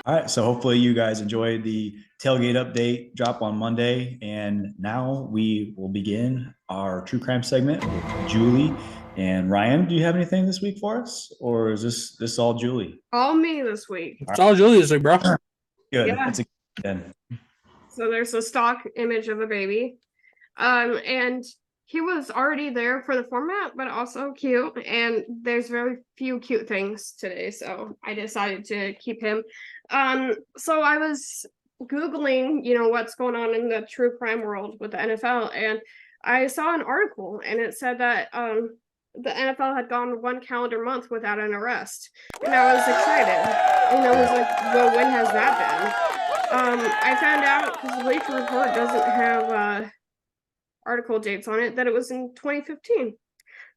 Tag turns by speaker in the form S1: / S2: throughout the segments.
S1: All right, so hopefully you guys enjoyed the tailgate update drop on Monday, and now we will begin our true crime segment with Julie and Ryan. Do you have anything this week for us, or is this all Julie?
S2: All me this week.
S3: It's all Julius, like, bro.
S1: Good.
S2: Yeah.
S1: That's a then.
S2: So there's a stock image of a baby. And he was already there for the format, but also cute. And there's very few cute things today, so I decided to keep him. So I was Googling, what's going on in the true crime world with the NFL, and I saw an article and it said that the NFL had gone one calendar month without an arrest. And I was excited. And I was like, well, when has that been? I found out because the Bleacher Report doesn't have article dates on it that it was in 2015.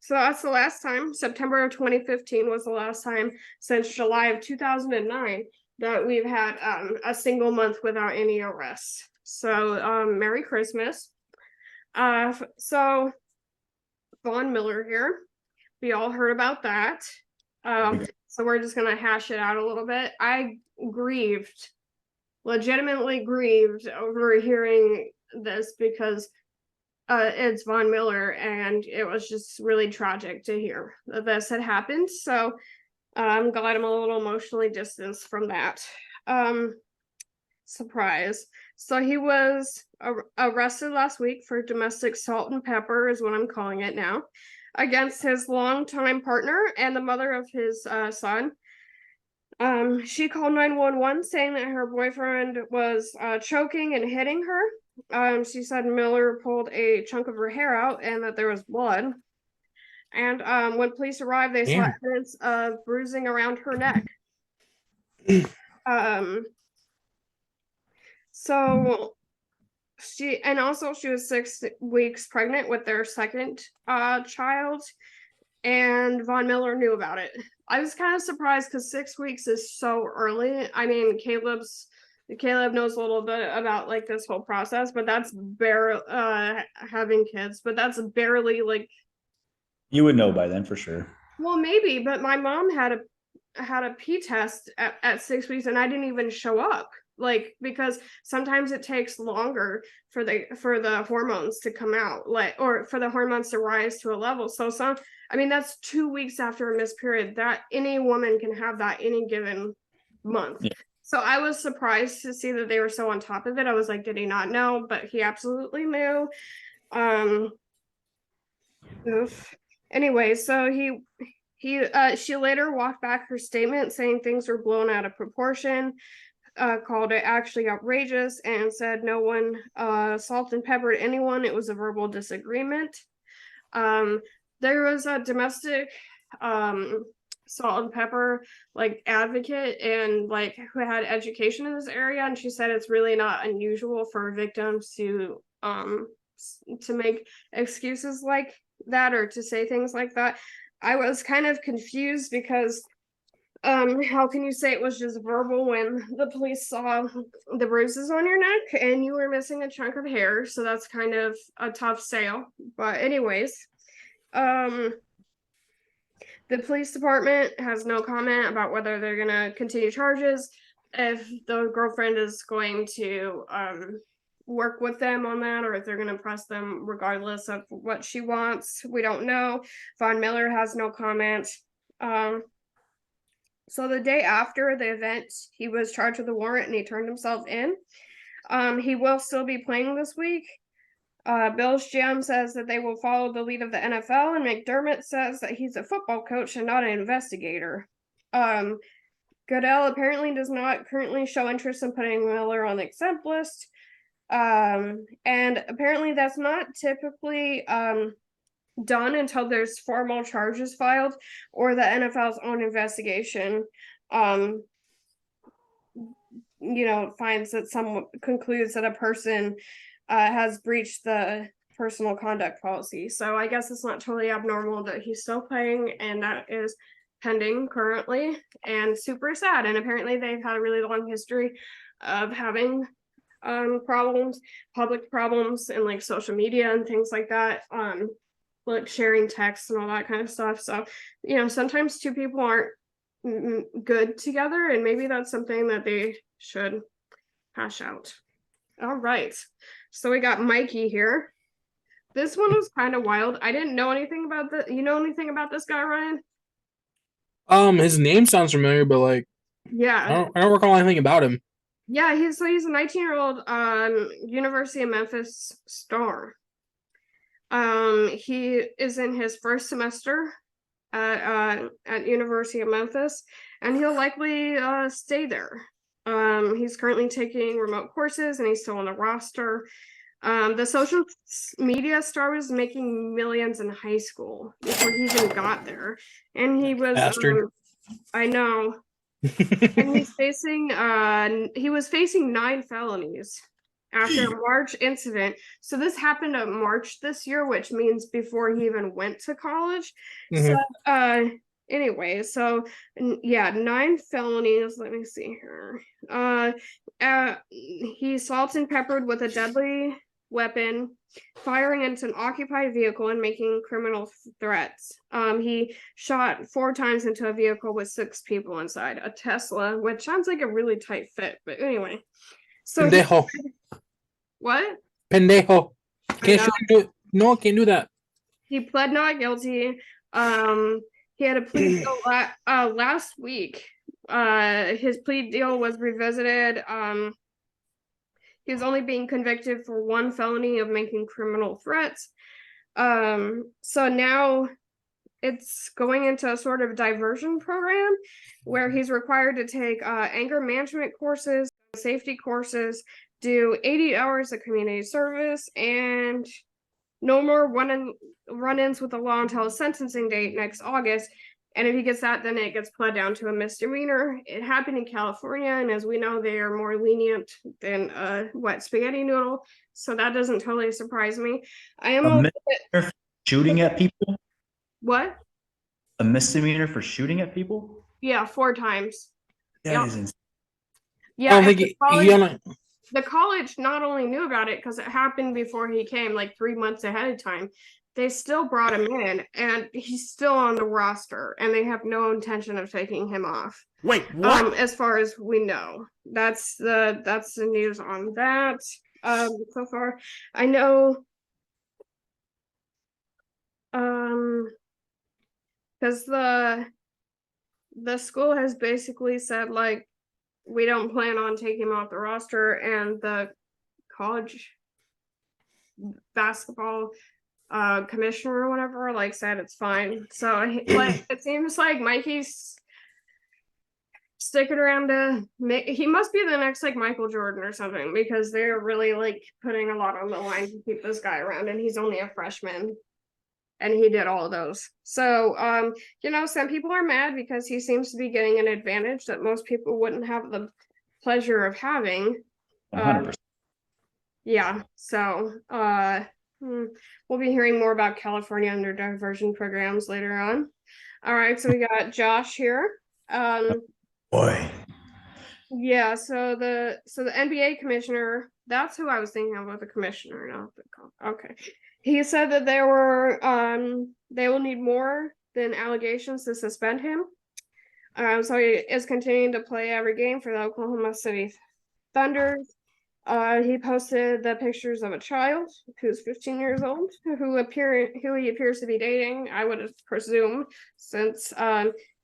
S2: So that's the last time. September of 2015 was the last time since July of 2009 that we've had a single month without any arrests. So Merry Christmas. So Von Miller here. We all heard about that. So we're just gonna hash it out a little bit. I legitimately grieved over hearing this because it's Von Miller, and it was just really tragic to hear that this had happened. So I'm glad I'm a little emotionally distanced from that. Surprise. So he was arrested last week for domestic salt and pepper, is what I'm calling it now, against his longtime partner and the mother of his son. She called 911 saying that her boyfriend was choking and hitting her. She said Miller pulled a chunk of her hair out and that there was blood. And when police arrived, they saw evidence of bruising around her neck. So she was 6 weeks pregnant with their second child, and Von Miller knew about it. I was kind of surprised because 6 weeks is so early. I mean, Caleb knows a little bit about like this whole process, but that's barely having kids, but that's barely like.
S1: You would know by then for sure.
S2: Well, maybe, but my mom had a P test at 6 weeks, and I didn't even show up. Like, because sometimes it takes longer for the hormones to come out, or for the hormones to rise to a level. So that's 2 weeks after a missed period. That any woman can have that any given month. Yeah. So I was surprised to see that they were so on top of it. I was like, did he not know? But he absolutely knew. Anyway, so she later walked back her statement saying things were blown out of proportion. Called it actually outrageous and said no one salt and peppered anyone. It was a verbal disagreement. There was a domestic salt and pepper advocate and who had education in this area, and she said it's really not unusual for victims to make excuses like that or to say things like that. I was kind of confused because how can you say it was just verbal when the police saw the bruises on your neck and you were missing a chunk of hair? So that's kind of a tough sale. But anyways, the police department has no comment about whether they're gonna continue charges, if the girlfriend is going to work with them on that, or if they're going to press them regardless of what she wants. We don't know. Von Miller has no comment. So the day after the event, he was charged with a warrant and he turned himself in. He will still be playing this week. Bill's GM says that they will follow the lead of the NFL, and McDermott says that he's a football coach and not an investigator. Goodell apparently does not currently show interest in putting Miller on the exempt list. And apparently that's not typically done until there's formal charges filed or the NFL's own investigation finds that concludes that a person has breached the personal conduct policy. So I guess it's not totally abnormal that he's still playing, and that is pending currently, and super sad. And apparently they've had a really long history of having problems, public problems, and social media and things like that, sharing texts and all that kind of stuff. So sometimes two people aren't good together, and maybe that's something that they should hash out. All right, so we got Mikey here. This one was kind of wild. I didn't know anything about the. You know anything about this guy, Ryan?
S3: His name sounds familiar, but like
S2: Yeah,
S3: I don't recall anything about him.
S2: yeah. He's a 19-year-old University of Memphis star. He is in his first semester at University of Memphis, and he'll likely stay there. He's currently taking remote courses, and he's still on the roster. The social media star was making millions in high school before he even got there, and he was.
S3: Bastard.
S2: I know, and he was facing 9 felonies after a March incident. So this happened in March this year, which means before he even went to college. So anyway, so yeah, 9 felonies. Let me see here. He salt and peppered with a deadly weapon, firing into an occupied vehicle and making criminal threats. He shot 4 times into a vehicle with 6 people inside, a Tesla, which sounds like a really tight fit. But anyway, so
S3: Pendejo.
S2: What?
S3: Pendejo. Can't do it. No, can't do that.
S2: He pled not guilty. He had a plea deal last week. His plea deal was revisited. He was only being convicted for 1 felony of making criminal threats. So now it's going into a sort of diversion program where he's required to take anger management courses, safety courses, do 80 hours of community service, and no more run-ins with the law until his sentencing date next August. And if he gets that, then it gets pled down to a misdemeanor. It happened in California, and as we know, they are more lenient than a wet spaghetti noodle. So that doesn't totally surprise me. I am
S1: a misdemeanor for shooting at people.
S2: What?
S1: A misdemeanor for shooting at people?
S2: Yeah, 4 times.
S1: That is insane.
S2: Yeah,
S3: I don't think
S2: the college not only knew about it because it happened before he came, like 3 months ahead of time. They still brought him in, and he's still on the roster, and they have no intention of taking him off.
S3: Wait, what?
S2: As far as we know, that's the news on that. So far, I know. Because the school has basically said, like, we don't plan on taking him off the roster, and the college basketball commissioner or whatever like said it's fine. So like it seems like Mikey's sticking around to he must be the next like Michael Jordan or something, because they're really like putting a lot on the line to keep this guy around, and he's only a freshman and he did all of those. So you know, some people are mad because he seems to be getting an advantage that most people wouldn't have the pleasure of having.
S1: 100%.
S2: Yeah, so we'll be hearing more about California and their diversion programs later on. All right, so we got Josh here.
S1: Boy.
S2: Yeah, so the NBA commissioner, that's who I was thinking of with the commissioner, not the okay. He said that they will need more than allegations to suspend him. So he is continuing to play every game for the Oklahoma City Thunder. He posted the pictures of a child who's 15 years old, who he appears to be dating, I would presume, since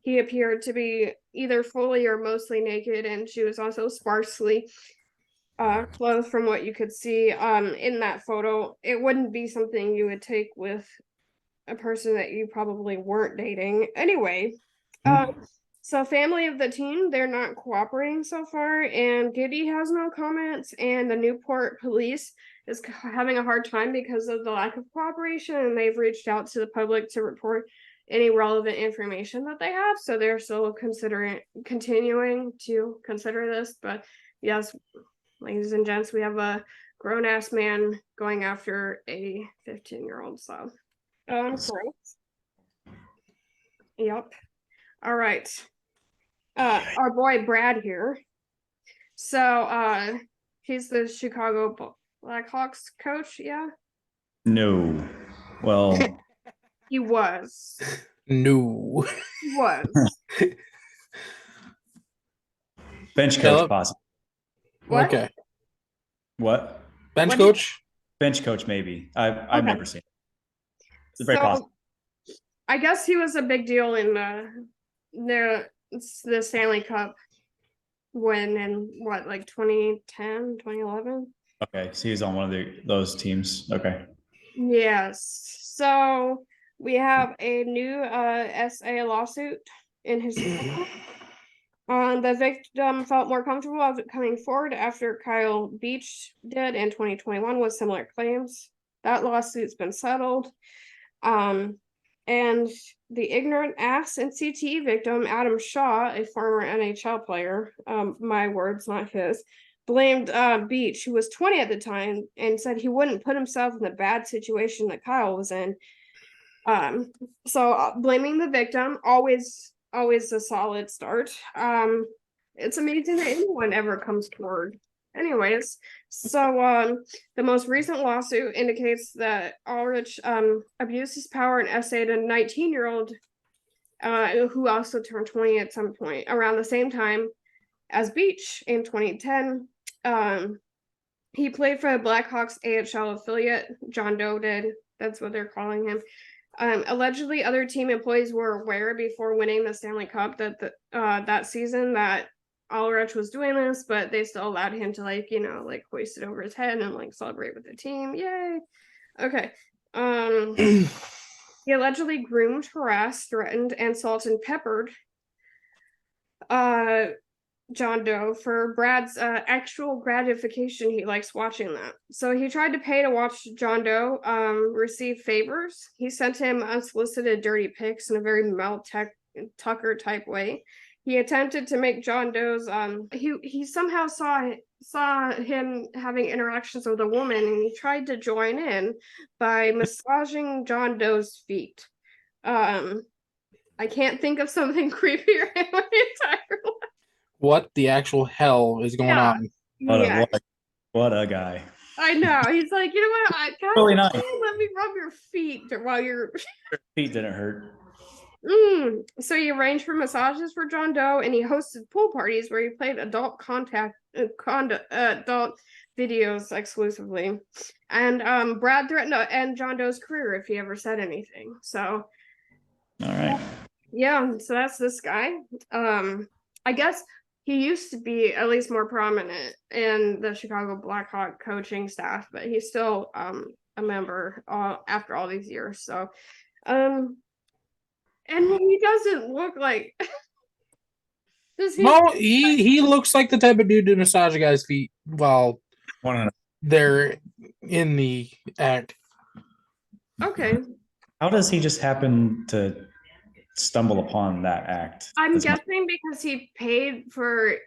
S2: he appeared to be either fully or mostly naked, and she was also sparsely clothed from what you could see in that photo. It wouldn't be something you would take with a person that you probably weren't dating. Anyway, so family of the teen, they're not cooperating so far, and Giddy has no comments, and the Newport police is having a hard time because of the lack of cooperation, and they've reached out to the public to report any relevant information that they have. So they're still continuing to consider this. But yes, ladies and gents, we have a grown-ass man going after a 15-year-old. So sorry. Yep. All right. Our boy Brad here. So he's the Chicago Blackhawks coach, yeah?
S1: No. Well,
S2: He was.
S3: No.
S2: He was.
S1: Bench coach,
S3: Caleb?
S1: possibly.
S2: What?
S3: Okay.
S1: What?
S3: Bench
S2: What do you-
S3: coach?
S1: Bench coach, maybe. I've
S2: Okay.
S1: never seen it. It's very possible.
S2: I guess he was a big deal in the Stanley Cup win in what, like 2010, 2011?
S1: Okay, so he's on one of those teams. Okay.
S2: Yes. So we have a new SA lawsuit in his the victim felt more comfortable of it coming forward after Kyle Beach did in 2021 with similar claims. That lawsuit's been settled. And the ignorant ass and CTE victim, Adam Shaw, a former NHL player, my words, not his, blamed Beach, who was 20 at the time, and said he wouldn't put himself in the bad situation that Kyle was in. So blaming the victim, always a solid start. It's amazing that anyone ever comes forward. Anyways, so the most recent lawsuit indicates that Ulrich abused his power and essayed a 19-year-old who also turned 20 at some point around the same time as Beach in 2010. He played for the Blackhawks AHL affiliate. John Doe did. That's what they're calling him. Allegedly, other team employees were aware before winning the Stanley Cup that that season that Ulrich was doing this, but they still allowed him to like hoist it over his head and like celebrate with the team. Yay! Okay. He allegedly groomed, harassed, threatened, and salt and peppered John Doe for Brad's actual gratification. He likes watching that. So he tried to pay to watch John Doe receive favors. He sent him unsolicited dirty pics in a very Mel Tucker type way. He attempted to make John Doe's he somehow saw him having interactions with a woman, and he tried to join in by massaging John Doe's feet. I can't think of something creepier in my entire life.
S3: What the actual hell is going
S2: Yeah.
S3: on?
S2: Yeah,
S1: What a guy.
S2: I know. He's like, you know what?
S1: Really nice.
S2: Let me rub your feet while you're.
S1: Feet didn't hurt.
S2: So he arranged for massages for John Doe, and he hosted pool parties where he played adult adult videos exclusively. And Brad threatened to end John Doe's career if he ever said anything. So,
S1: All right.
S2: yeah. So that's this guy. I guess he used to be at least more prominent in the Chicago Blackhawk coaching staff, but he's still a member after all these years. So, and he doesn't look like. Does he?
S3: No, he looks like the type of dude to massage a guy's feet while they're in the act.
S2: Okay.
S1: How does he just happen to stumble upon that act?
S2: I'm guessing because he paid for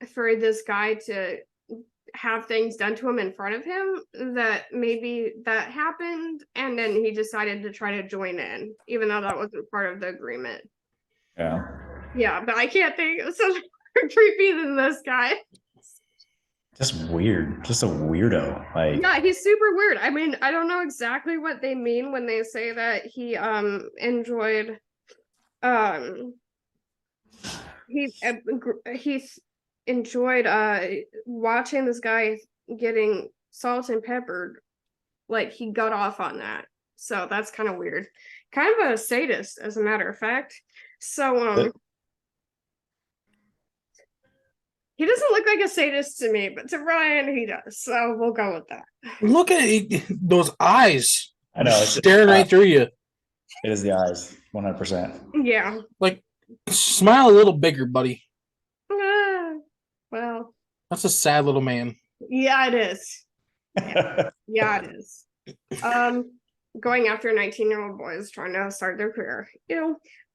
S2: this guy to have things done to him in front of him, that maybe that happened, and then he decided to try to join in, even though that wasn't part of the agreement.
S1: Yeah.
S2: But I can't think of something more creepy than this guy.
S1: Just weird. Just a weirdo. Like,
S2: Yeah, he's super weird. I mean, I don't know exactly what they mean when they say that he enjoyed he's enjoyed watching this guy getting salt and peppered. Like, he got off on that. So that's kind of weird. Kind of a sadist, as a matter of fact. So he doesn't look like a sadist to me, but to Ryan he does. So we'll go with that.
S3: Look at those eyes.
S1: I know, it's
S3: staring right through you.
S1: It is the eyes, 100%.
S2: Yeah.
S3: Like, smile a little bigger, buddy.
S2: Well,
S3: that's a sad little man.
S2: Yeah, it is. Yeah, it is. Going after 19-year-old boys trying to start their career.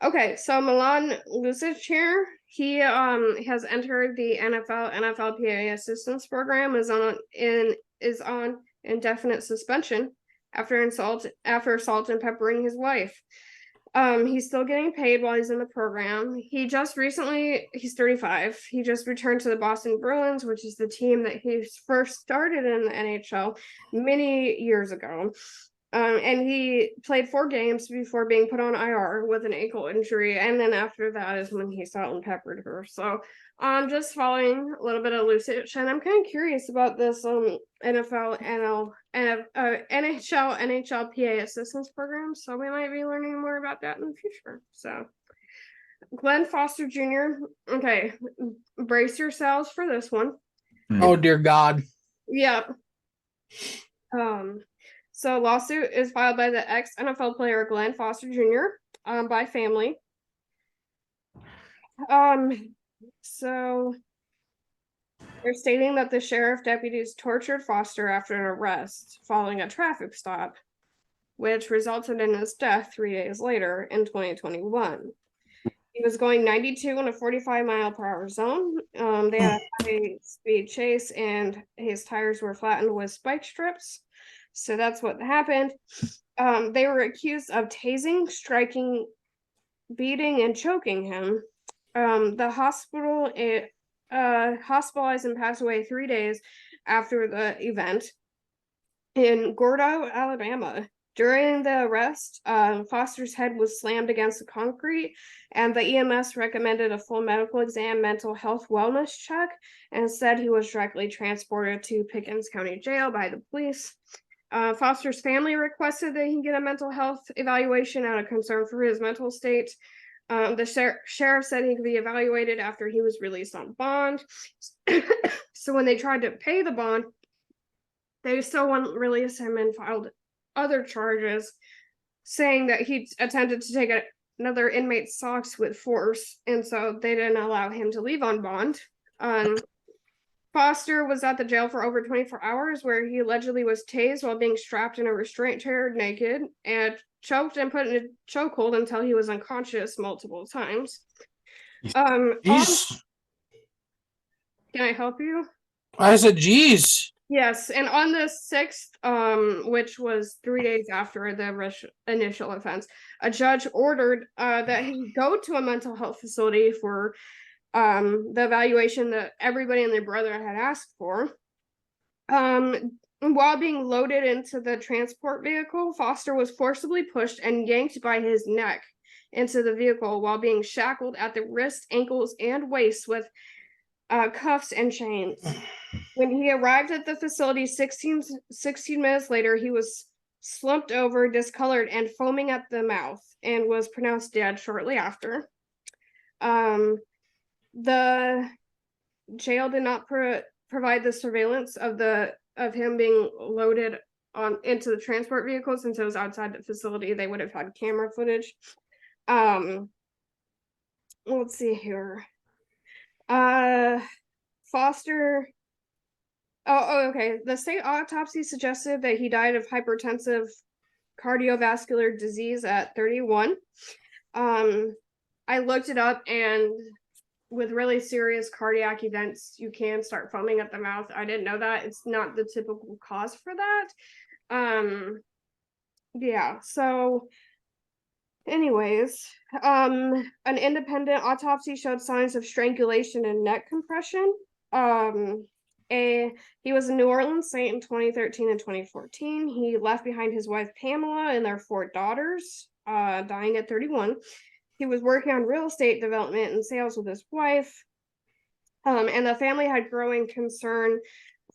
S2: Okay, so Milan Lucic here, he has entered the NFLPA assistance program, is on indefinite suspension after assault and peppering his wife. He's still getting paid while he's in the program. He's 35. He just returned to the Boston Bruins, which is the team that he first started in the NHL many years ago. And he played 4 games before being put on IR with an ankle injury, and then after that is when he salt and peppered her. So just following a little bit of usage, and I'm kind of curious about this NFL, NHL, NHLPA assistance program. So we might be learning more about that in the future. So Glenn Foster Jr. Okay, brace yourselves for this one.
S3: Oh dear God.
S2: Yep. So lawsuit is filed by the ex-NFL player Glenn Foster Jr. By family. So they're stating that the sheriff deputies tortured Foster after an arrest following a traffic stop, which resulted in his death 3 days later in 2021. He was going 92 in a 45-mile-per-hour zone. They had a high-speed chase, and his tires were flattened with spike strips. So that's what happened. They were accused of tasing, striking, beating, and choking him. The hospital hospitalized and passed away 3 days after the event in Gordo, Alabama. During the arrest, Foster's head was slammed against the concrete, and the EMS recommended a full medical exam, mental health wellness check, and said he was directly transported to Pickens County Jail by the police. Foster's family requested that he get a mental health evaluation out of concern for his mental state. The sheriff said he could be evaluated after he was released on bond. So when they tried to pay the bond, they still wouldn't release him and filed other charges, saying that he attempted to take another inmate's socks with force, and so they didn't allow him to leave on bond. Foster was at the jail for over 24 hours, where he allegedly was tased while being strapped in a restraint chair naked and choked and put in a chokehold until he was unconscious multiple times. Can I help you?
S3: I said, geez.
S2: Yes, and on the 6th, which was 3 days after the initial offense, a judge ordered that he go to a mental health facility for the evaluation that everybody and their brother had asked for. While being loaded into the transport vehicle, Foster was forcibly pushed and yanked by his neck into the vehicle while being shackled at the wrists, ankles, and waist with cuffs and chains. When he arrived at the facility 16 minutes later, he was slumped over, discolored, and foaming at the mouth, and was pronounced dead shortly after. The jail did not provide the surveillance of him being loaded into the transport vehicle, since it was outside the facility. They would have had camera footage. Let's see here. Foster. Okay. The state autopsy suggested that he died of hypertensive cardiovascular disease at 31. I looked it up, and with really serious cardiac events, you can start foaming at the mouth. I didn't know that. It's not the typical cause for that. Yeah, so anyways, an independent autopsy showed signs of strangulation and neck compression. He was a New Orleans Saint in 2013 and 2014. He left behind his wife Pamela and their 4 daughters, dying at 31. He was working on real estate development and sales with his wife. And the family had growing concern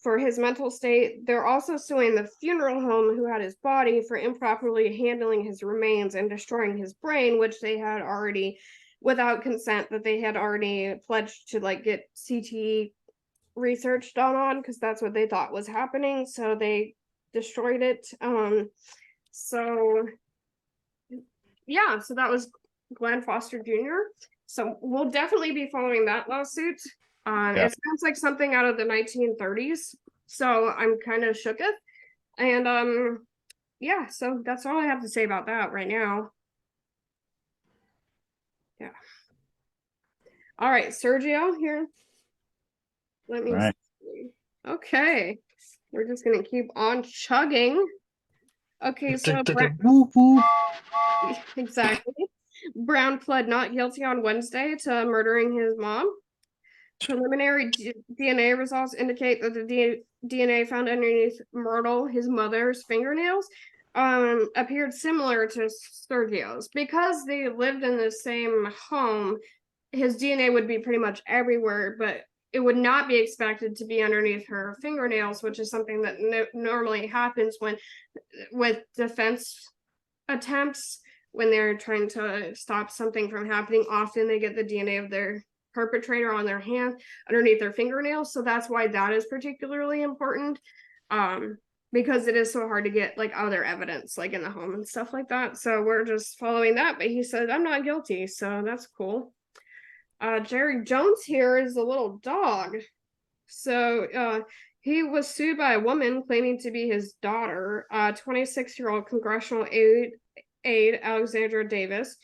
S2: for his mental state. They're also suing the funeral home who had his body for improperly handling his remains and destroying his brain, which they had already, without consent, that they had already pledged to get CT research done on, because that's what they thought was happening. So they destroyed it. So yeah, so that was Glenn Foster Jr. So we'll definitely be following that lawsuit. It sounds like something out of the 1930s. So I'm kind of shooketh. And yeah, so that's all I have to say about that right now. Yeah. All right, Sergio here. Let me see. Okay. We're just gonna keep on chugging. Okay, so exactly. Brown pled not guilty on Wednesday to murdering his mom. Preliminary DNA results indicate that the DNA found underneath Myrtle, his mother's fingernails, appeared similar to Sergio's. Because they lived in the same home, his DNA would be pretty much everywhere, but it would not be expected to be underneath her fingernails, which is something that normally happens when with defense attempts when they're trying to stop something from happening. Often they get the DNA of their perpetrator on their hand underneath their fingernails, so that's why that is particularly important, because it is so hard to get like other evidence like in the home and stuff like that. So we're just following that, but he said I'm not guilty, so that's cool. Jerry Jones here is a little dog. So he was sued by a woman claiming to be his daughter, 26-year-old congressional aide Alexandra Davis,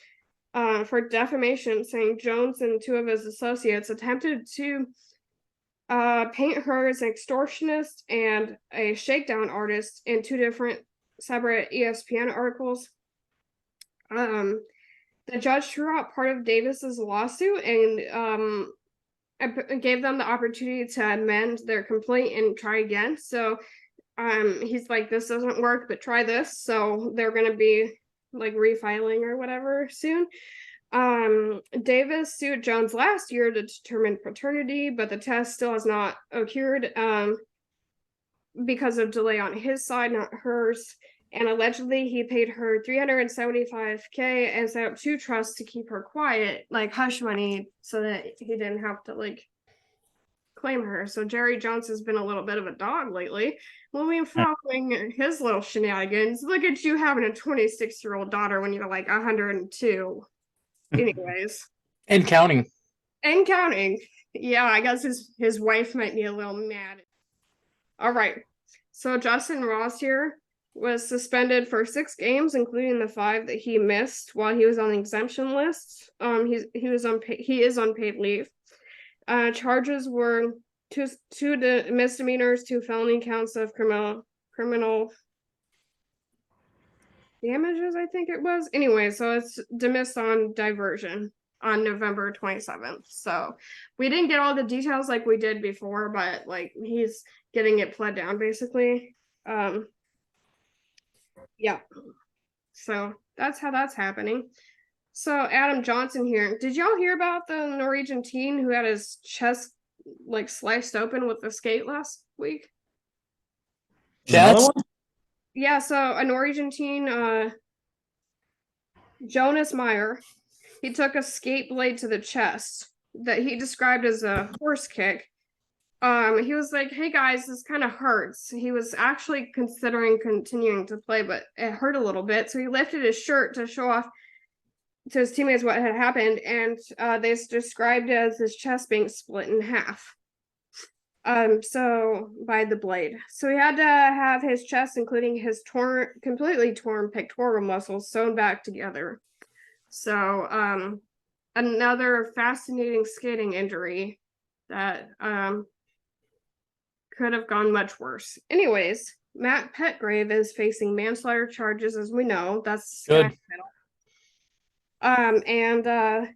S2: for defamation, saying Jones and two of his associates attempted to paint her as an extortionist and a shakedown artist in two different separate ESPN articles. The judge threw out part of Davis's lawsuit and gave them the opportunity to amend their complaint and try again. So he's like, this doesn't work, but try this. So they're going to be like refiling or whatever soon. Davis sued Jones last year to determine paternity, but the test still has not occurred because of delay on his side, not hers. And allegedly he paid her $375K and set up two trusts to keep her quiet, like hush money, so that he didn't have to like claim her. So Jerry Jones has been a little bit of a dog lately. We'll be following his little shenanigans. Look at you having a 26-year-old daughter when you're like 102. Anyways.
S3: And counting.
S2: And counting. Yeah, I guess his wife might be a little mad. All right. So Justin Ross here was suspended for 6 games, including the 5 that he missed while he was on the exemption list. He is on paid leave. Charges were two misdemeanors, 2 felony counts of criminal damages, I think it was. Anyway, so it's dismissed on diversion on November 27th. So we didn't get all the details like we did before, but like he's getting it pled down basically. Yeah. So that's how that's happening. So Adam Johnson here. Did y'all hear about the Norwegian teen who had his chest like sliced open with a skate last week?
S3: Chest?
S2: Yeah, so a Norwegian teen, Jonas Meyer, he took a skate blade to the chest that he described as a horse kick. He was like, hey guys, this kind of hurts. He was actually considering continuing to play, but it hurt a little bit. So he lifted his shirt to show off to his teammates what had happened, and they described it as his chest being split in half. So by the blade. So he had to have his chest, including his completely torn pectoral muscles, sewn back together. So another fascinating skating injury that could have gone much worse. Anyways, Matt Petgrave is facing manslaughter charges, as we know. That's
S3: good.
S2: And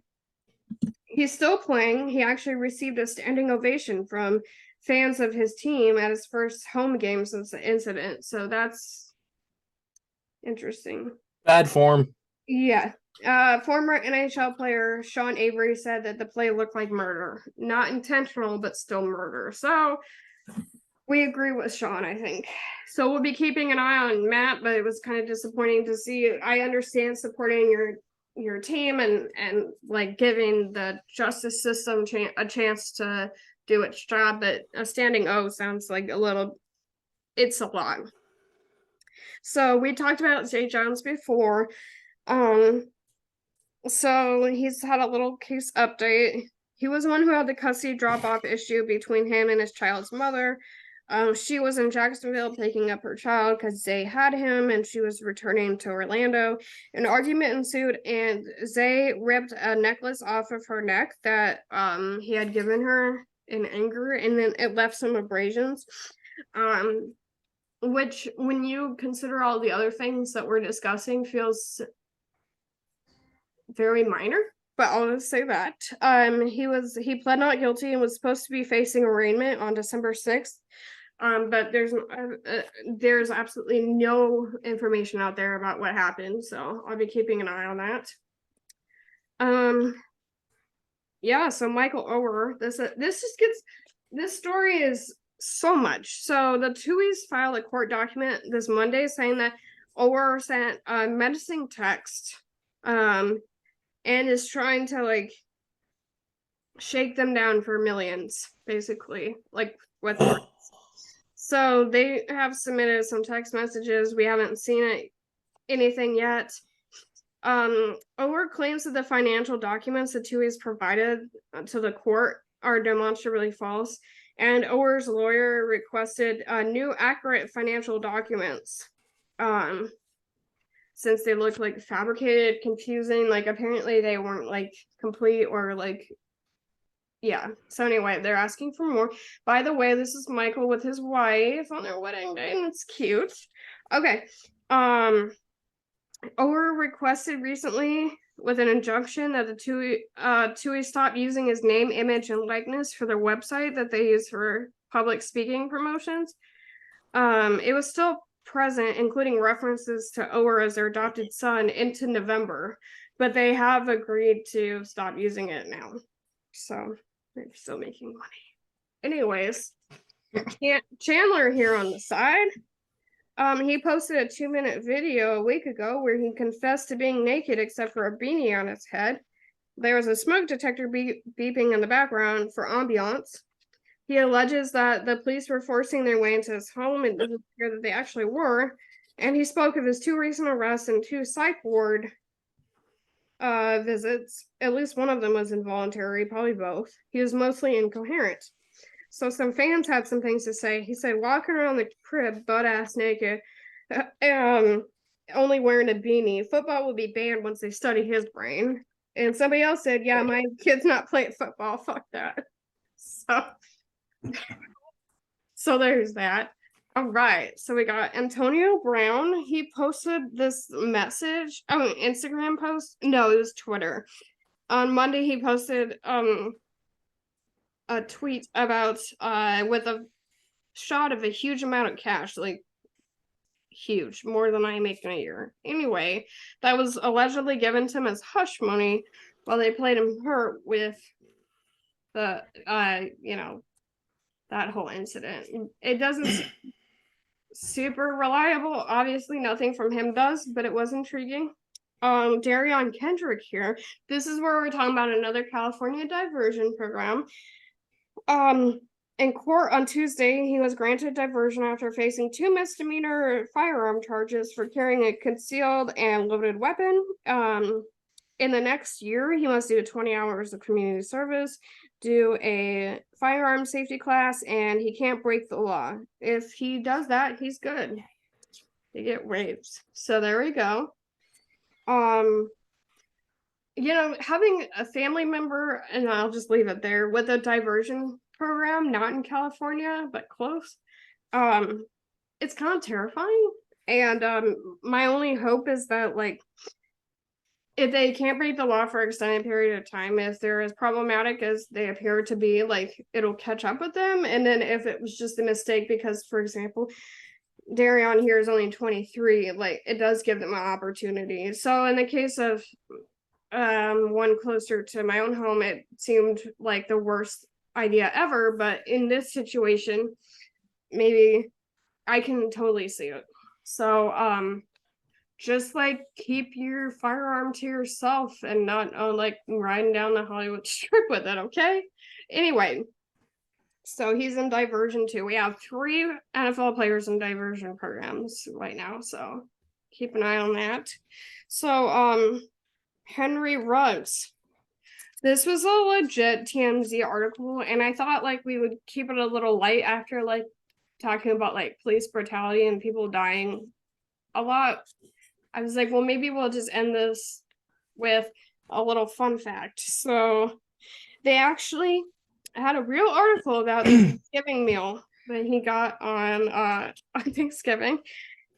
S2: he's still playing. He actually received a standing ovation from fans of his team at his first home game since the incident. So that's interesting.
S3: Bad form.
S2: Yeah. Former NHL player Sean Avery said that the play looked like murder. Not intentional, but still murder. So we agree with Sean, I think. So we'll be keeping an eye on Matt, but it was kind of disappointing to see. I understand supporting your team and like giving the justice system a chance to do its job, but a standing O sounds like it's a lot. So we talked about Zay Jones before. So he's had a little case update. He was the one who had the custody drop-off issue between him and his child's mother. She was in Jacksonville picking up her child because Zay had him, and she was returning to Orlando. An argument ensued, and Zay ripped a necklace off of her neck that he had given her in anger, and then it left some abrasions. Which, when you consider all the other things that we're discussing, feels very minor. But I'll just say that. He pled not guilty and was supposed to be facing arraignment on December 6th. But there's absolutely no information out there about what happened, so I'll be keeping an eye on that. Yeah, so Michael Oher, this story is so much. So the Tuohys filed a court document this Monday saying that Oher sent a menacing text, and is trying to like shake them down for millions, basically, like with words. So they have submitted some text messages. We haven't seen anything yet. Oher claims that the financial documents that Tuohys provided to the court are demonstrably false, and Oher's lawyer requested new accurate financial documents. Since they looked like fabricated, confusing, like apparently they weren't like complete or like, yeah. So anyway, they're asking for more. By the way, this is Michael with his wife on their wedding day, and it's cute. Okay. Oher requested recently with an injunction that the Tuohy stop using his name, image, and likeness for their website that they use for public speaking promotions. It was still present, including references to Oher as their adopted son into November, but they have agreed to stop using it now. So they're still making money. Anyways, Chandler here on the side. He posted a 2-minute video a week ago where he confessed to being naked except for a beanie on his head. There was a smoke detector beeping in the background for ambiance. He alleges that the police were forcing their way into his home. It doesn't appear that they actually were. And he spoke of his 2 recent arrests and 2 psych ward visits. At least one of them was involuntary, probably both. He was mostly incoherent. So some fans had some things to say. He said, walking around the crib butt-ass naked, only wearing a beanie. Football will be banned once they study his brain. And somebody else said, yeah, my kid's not playing football. Fuck that. So there's that. All right. So we got Antonio Brown. He posted this message. Oh, Instagram post? No, it was Twitter. On Monday, he posted a tweet about with a shot of a huge amount of cash, like huge, more than I make in a year. Anyway, that was allegedly given to him as hush money while they played him hurt with the that whole incident. It doesn't seem super reliable. Obviously, nothing from him does, but it was intriguing. Darion Kendrick here. This is where we're talking about another California diversion program. In court on Tuesday, he was granted diversion after facing 2 misdemeanor firearm charges for carrying a concealed and loaded weapon. In the next year, he must do 20 hours of community service, do a firearm safety class, and he can't break the law. If he does that, he's good. They get waived. So there we go. Having a family member, and I'll just leave it there, with a diversion program, not in California, but close, it's kind of terrifying. And my only hope is that, like, if they can't break the law for an extended period of time, if they're as problematic as they appear to be, like, it'll catch up with them. And then if it was just a mistake, because, for example, Darion here is only 23, like, it does give them an opportunity. So in the case of one closer to my own home, it seemed like the worst idea ever, but in this situation, maybe I can totally see it. So just like keep your firearm to yourself and not like riding down the Hollywood Strip with it, okay? Anyway, so he's in diversion too. We have 3 NFL players in diversion programs right now, so keep an eye on that. So Henry Ruggs. This was a legit TMZ article, and I thought like we would keep it a little light after like talking about like police brutality and people dying a lot. I was like, well, maybe we'll just end this with a little fun fact. So they actually had a real article about the Thanksgiving meal that he got on Thanksgiving.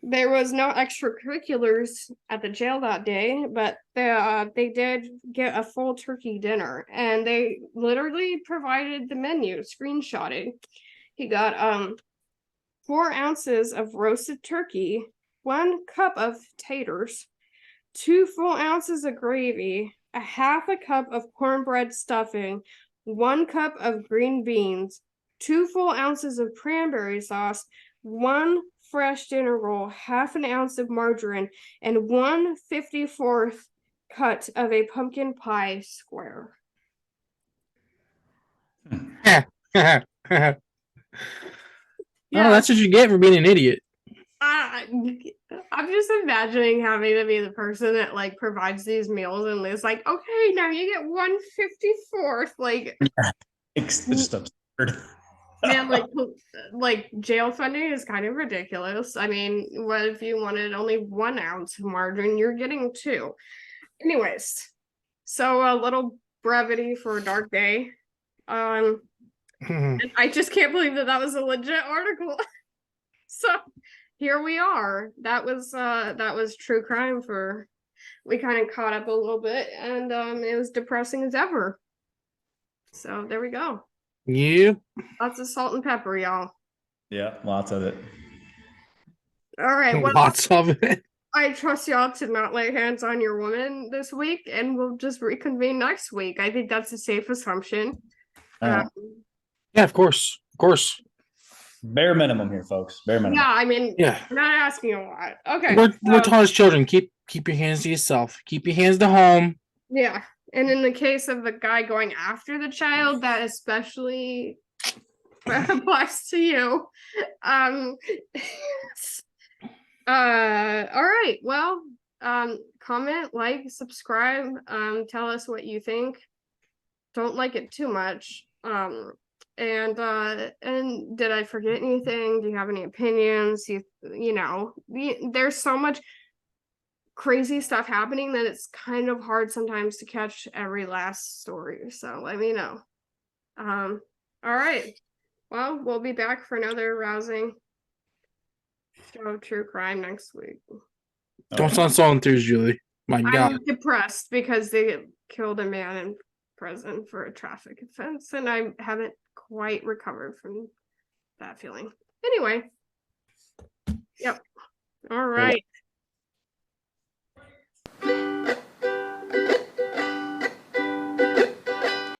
S2: There was no extracurriculars at the jail that day, but they did get a full turkey dinner, and they literally provided the menu screenshotted. He got 4 ounces of roasted turkey, 1 cup of taters, 2 full ounces of gravy, a half a cup of cornbread stuffing, 1 cup of green beans, 2 full ounces of cranberry sauce, 1 fresh dinner roll, half an ounce of margarine, and 1/54 cut of a pumpkin pie square.
S3: Oh, that's what you get for being an idiot.
S2: I'm just imagining having to be the person that like provides these meals and is like, okay, now you get 1/54. Like,
S1: It's just absurd.
S2: man, like jail funding is kind of ridiculous. I mean, what if you wanted only 1 ounce of margarine? You're getting 2. Anyways, so a little brevity for a dark day. And I just can't believe that was a legit article. So here we are. That was true crime for. We kind of caught up a little bit, and it was depressing as ever. So there we go.
S3: Yep.
S2: Lots of salt and pepper, y'all.
S1: Yeah, lots of it.
S2: All right. Well,
S3: Lots of it.
S2: I trust y'all to not lay hands on your woman this week, and we'll just reconvene next week. I think that's a safe assumption.
S1: Yeah,
S3: of course.
S1: bare minimum here, folks. Bare minimum.
S2: Yeah, I mean,
S3: Yeah,
S2: we're not asking a lot. Okay.
S3: we're taught as children, keep your hands to yourself. Keep your hands to home.
S2: Yeah. And in the case of the guy going after the child, that especially applies to you. All right. Well, comment, like, subscribe, tell us what you think. Don't like it too much. And did I forget anything? Do you have any opinions? There's so much crazy stuff happening that it's kind of hard sometimes to catch every last story. So let me know. All right. Well, we'll be back for another rousing show of true crime next week.
S3: Don't sound so enthused, Julie. My God.
S2: I'm depressed because they killed a man in prison for a traffic offense, and I haven't quite recovered from that feeling. Anyway. Yep. All right.